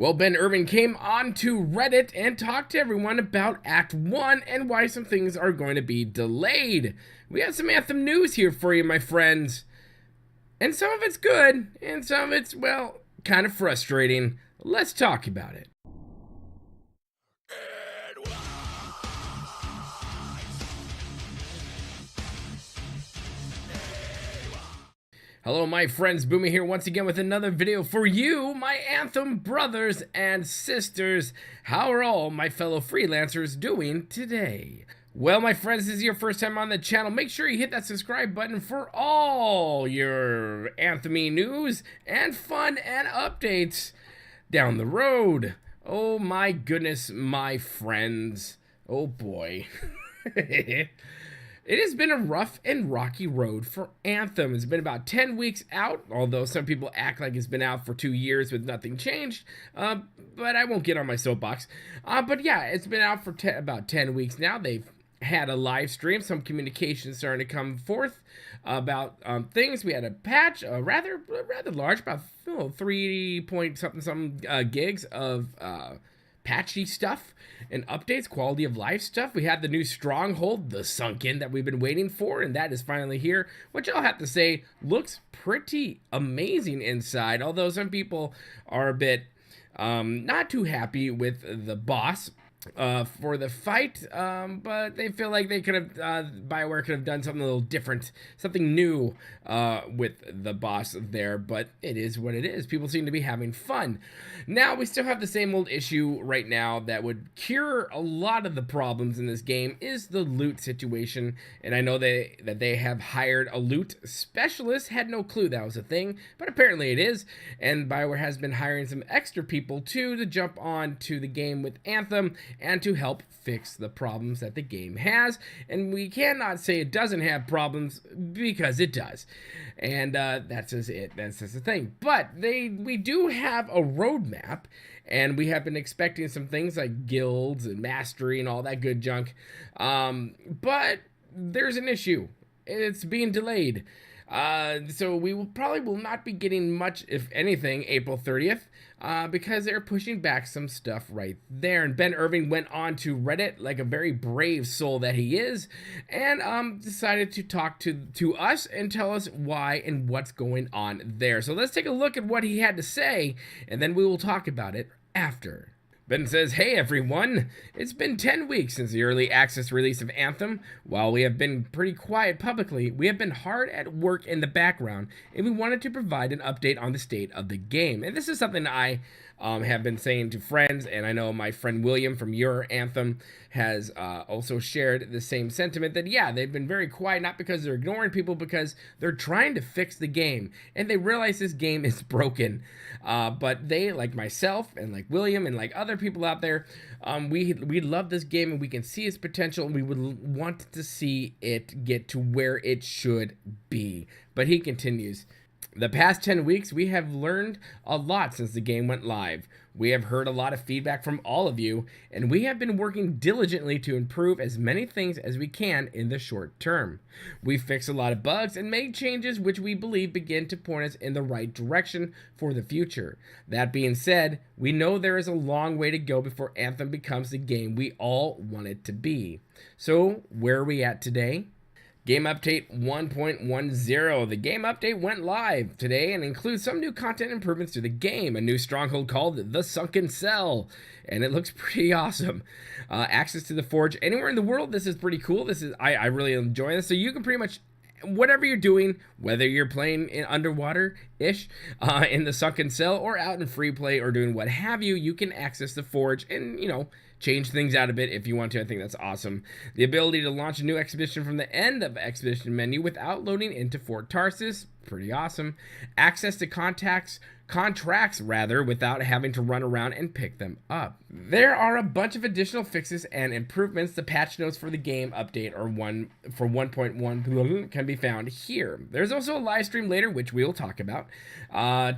Well, Ben Irvin came on to Reddit and talked to everyone about Act 1 and why some things are going to be delayed. We have some Anthem news here for you, my friends. And some of it's good, and some of it's, well, kind of frustrating. Let's talk about it. Hello my friends, Boomy here once again with another video for you, my Anthem brothers and sisters. How are all my fellow freelancers doing today? Well my friends, this is your first time on the channel. Make sure you hit that subscribe button for all your Anthem-y news and fun and updates down the road. Oh my goodness, my friends. Oh boy. It has been a rough and rocky road for Anthem. It's been about 10 weeks out, although some people act like it's been out for 2 years with nothing changed. But I won't get on my soapbox. But yeah, it's been out for about 10 weeks now. They've had a live stream, some communication starting to come forth about things. We had a patch, rather large, about 3 point something gigs of patchy stuff and updates, quality of life stuff. We had the new Stronghold, the sunken that we've been waiting for, and that is finally here, which I'll have to say looks pretty amazing inside, although some people are a bit not too happy with the boss for the fight, but they feel like they could have, BioWare could have done something a little different, something new with the boss there, but it is what it is. People seem to be having fun. Now, we still have the same old issue right now that would cure a lot of the problems in this game is the loot situation, and I know that they have hired a loot specialist. Had no clue that was a thing, but apparently it is, and BioWare has been hiring some extra people too to jump on to the game with Anthem and to help fix the problems that the game has. And we cannot say it doesn't have problems, because it does. And that's just it. That's just the thing. But we do have a roadmap, and we have been expecting some things like guilds and mastery and all that good junk. But there's an issue. It's being delayed. So we probably will not be getting much, if anything, April 30th, because they're pushing back some stuff right there. And Ben Irving went on to Reddit like a very brave soul that he is, and decided to talk to us and tell us why and what's going on there. So let's take a look at what he had to say, and then we will talk about it after. Ben says, "Hey everyone, it's been 10 weeks since the early access release of Anthem. While we have been pretty quiet publicly, we have been hard at work in the background, and we wanted to provide an update on the state of the game." And this is something I have been saying to friends, and I know my friend William from Your Anthem has also shared the same sentiment, that yeah, they've been very quiet, not because they're ignoring people, because they're trying to fix the game, and they realize this game is broken. But they, like myself and like William and like other people out there, we love this game, and we can see its potential, and we would want to see it get to where it should be. But he continues, "The past 10 weeks, we have learned a lot since the game went live. We have heard a lot of feedback from all of you, and we have been working diligently to improve as many things as we can in the short term. We fixed a lot of bugs and made changes which we believe begin to point us in the right direction for the future. That being said, we know there is a long way to go before Anthem becomes the game we all want it to be. So, where are we at today? Game Update 1.10. The game update went live today and includes some new content improvements to the game. A new Stronghold called The Sunken Cell, and it looks pretty awesome. Access to the Forge anywhere in the world. This is pretty cool. I really enjoy this. So you can pretty much, whatever you're doing, whether you're playing in underwater-ish, in the Sunken Cell, or out in free play, or doing what have you, you can access the Forge and, change things out a bit if you want to. I think that's awesome. The ability to launch a new expedition from the end of expedition menu without loading into Fort Tarsis, pretty awesome. Access to contracts without having to run around and pick them up. There are a bunch of additional fixes and improvements. The patch notes for the game update for 1.1 can be found here. There's also a live stream later, which we will talk about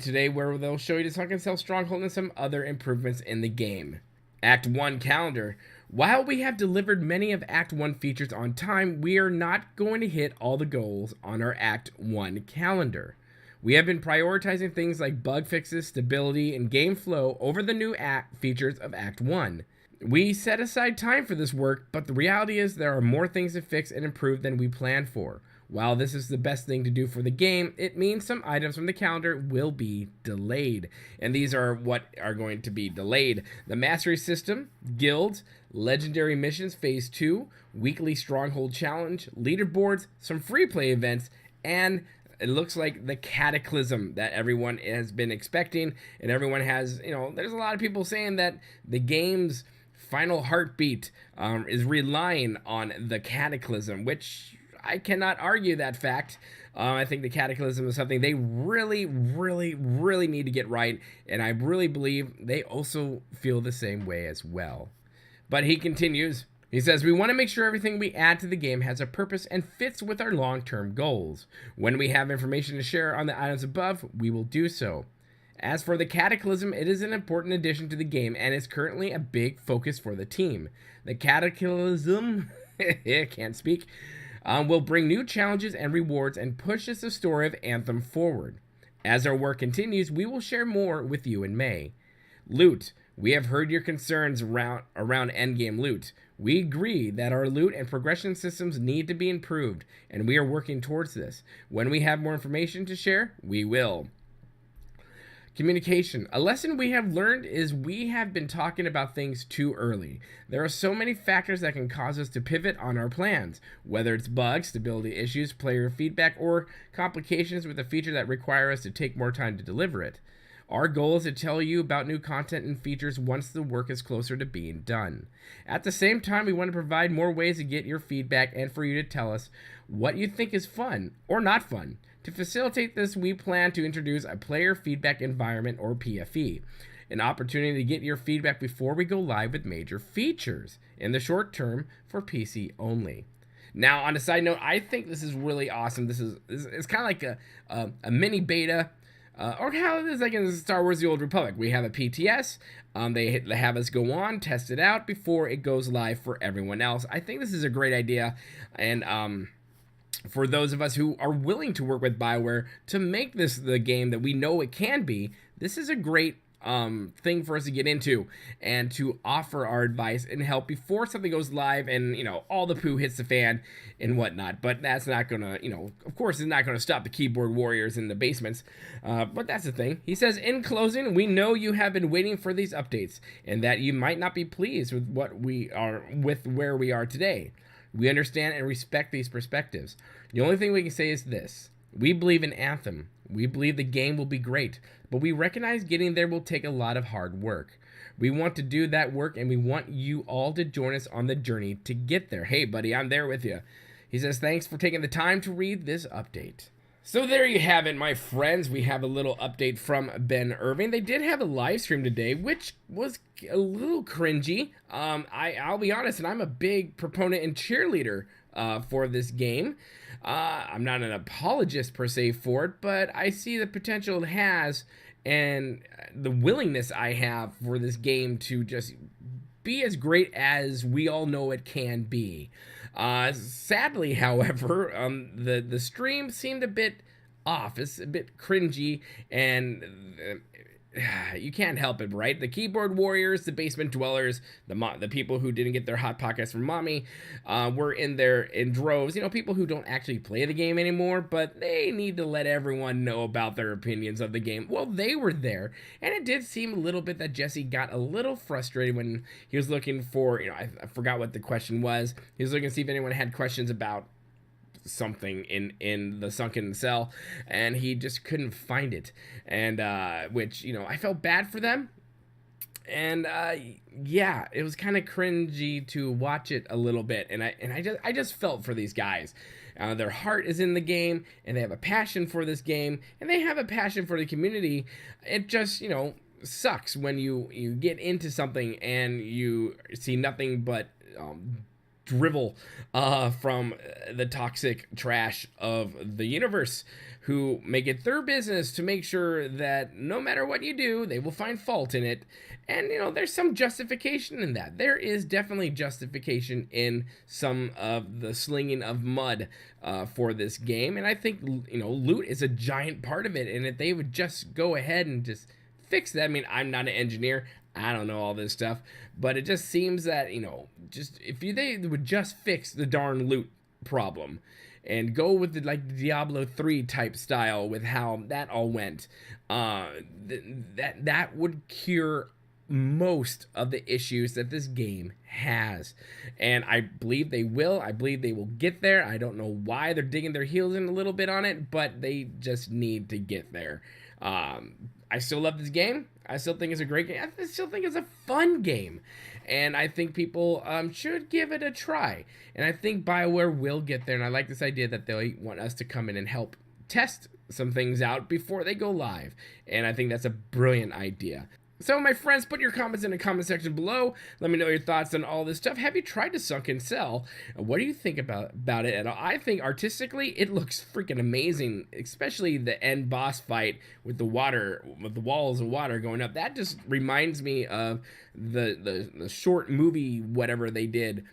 today, where they'll show you the Sunken Cell Stronghold and some other improvements in the game. Act 1 calendar. While we have delivered many of Act 1 features on time, we are not going to hit all the goals on our Act 1 calendar. We have been prioritizing things like bug fixes, stability, and game flow over the new features of Act 1. We set aside time for this work, but the reality is there are more things to fix and improve than we planned for. While this is the best thing to do for the game, it means some items from the calendar will be delayed. And these are what are going to be delayed: the Mastery System, Guilds, Legendary Missions Phase 2, Weekly Stronghold Challenge, Leaderboards, some free play events, and it looks like the Cataclysm that everyone has been expecting. And everyone has, there's a lot of people saying that the game's final heartbeat is relying on the Cataclysm, which I cannot argue that fact. I think the Cataclysm is something they really, really, really need to get right, and I really believe they also feel the same way as well. But he continues. He says, we want to make sure everything we add to the game has a purpose and fits with our long-term goals. When we have information to share on the items above, we will do so. As for the Cataclysm, it is an important addition to the game and is currently a big focus for the team. The Cataclysm, can't speak, will bring new challenges and rewards and pushes the story of Anthem forward. As our work continues, we will share more with you in May. Loot. We have heard your concerns around endgame loot. We agree that our loot and progression systems need to be improved, and we are working towards this. When we have more information to share, we will. Communication. A lesson we have learned is we have been talking about things too early. There are so many factors that can cause us to pivot on our plans, whether it's bugs, stability issues, player feedback, or complications with a feature that require us to take more time to deliver it. Our goal is to tell you about new content and features once the work is closer to being done. At the same time, we want to provide more ways to get your feedback and for you to tell us what you think is fun or not fun. To facilitate this, we plan to introduce a player feedback environment, or PFE, an opportunity to get your feedback before we go live with major features, in the short term for PC only. Now, on a side note, I think this is really awesome. This is kind of like a mini beta, or how it is like in Star Wars: The Old Republic. We have a PTS. They have us go on, test it out before it goes live for everyone else. I think this is a great idea, and for those of us who are willing to work with BioWare to make this the game that we know it can be, this is a great thing for us to get into and to offer our advice and help before something goes live and, all the poo hits the fan and whatnot. But that's not going to, of course, it's not going to stop the keyboard warriors in the basements. But that's the thing. He says, in closing, we know you have been waiting for these updates and that you might not be pleased with where we are today. We understand and respect these perspectives. The only thing we can say is this. We believe in Anthem. We believe the game will be great, but we recognize getting there will take a lot of hard work. We want to do that work, and we want you all to join us on the journey to get there. Hey, buddy, I'm there with you. He says, thanks for taking the time to read this update. So there you have it, my friends. We have a little update from Ben Irving. They did have a live stream today, which was a little cringy. I'll be honest, and I'm a big proponent and cheerleader for this game. I'm not an apologist per se for it, but I see the potential it has and the willingness I have for this game to just be as great as we all know it can be. Sadly, however, the stream seemed a bit off. It's a bit cringy, and you can't help it, right? The keyboard warriors, the basement dwellers, the people who didn't get their hot pockets from mommy, were in there in droves. People who don't actually play the game anymore, but they need to let everyone know about their opinions of the game. Well, they were there, and it did seem a little bit that Jesse got a little frustrated when he was looking for, I forgot what the question was. He was looking to see if anyone had questions about something in the sunken cell, and he just couldn't find it, and which I felt bad for them, and yeah, it was kind of cringy to watch it a little bit, and I just felt for these guys. Their heart is in the game, and they have a passion for this game, and they have a passion for the community. It just sucks when you get into something and you see nothing but drivel from the toxic trash of the universe, who make it their business to make sure that no matter what you do, they will find fault in it. And, there's some justification in that. There is definitely justification in some of the slinging of mud for this game. And I think, loot is a giant part of it. And if they would just go ahead and just fix that. I mean, I'm not an engineer. I don't know all this stuff. But it just seems that, they would just fix the darn loot problem and go with the Diablo 3 type style with how that all went, that would cure most of the issues that this game has. And I believe they will. I believe they will get there. I don't know why they're digging their heels in a little bit on it, but they just need to get there. I still love this game. I still think it's a great game. I still think it's a fun game. And I think people should give it a try. And I think BioWare will get there. And I like this idea that they want us to come in and help test some things out before they go live. And I think that's a brilliant idea. So, my friends, put your comments in the comment section below. Let me know your thoughts on all this stuff. Have you tried to Sunken Cell? What do you think about it at all? I think artistically, it looks freaking amazing, especially the end boss fight with the water, with the walls of water going up. That just reminds me of the short movie, whatever they did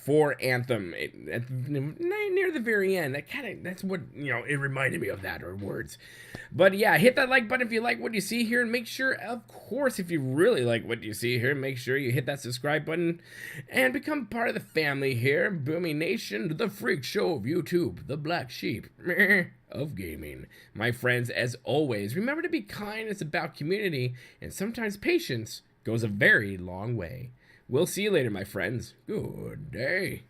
for Anthem near the very end. That's what it reminded me of, that, or words. But yeah, hit that like button if you like what you see here, and make sure, of course, if you really like what you see here, make sure you hit that subscribe button and become part of the family here. Boomy Nation, the freak show of YouTube, the black sheep of gaming. My friends, as always, remember to be kind. It's about community, and sometimes patience goes a very long way. We'll see you later, my friends. Good day.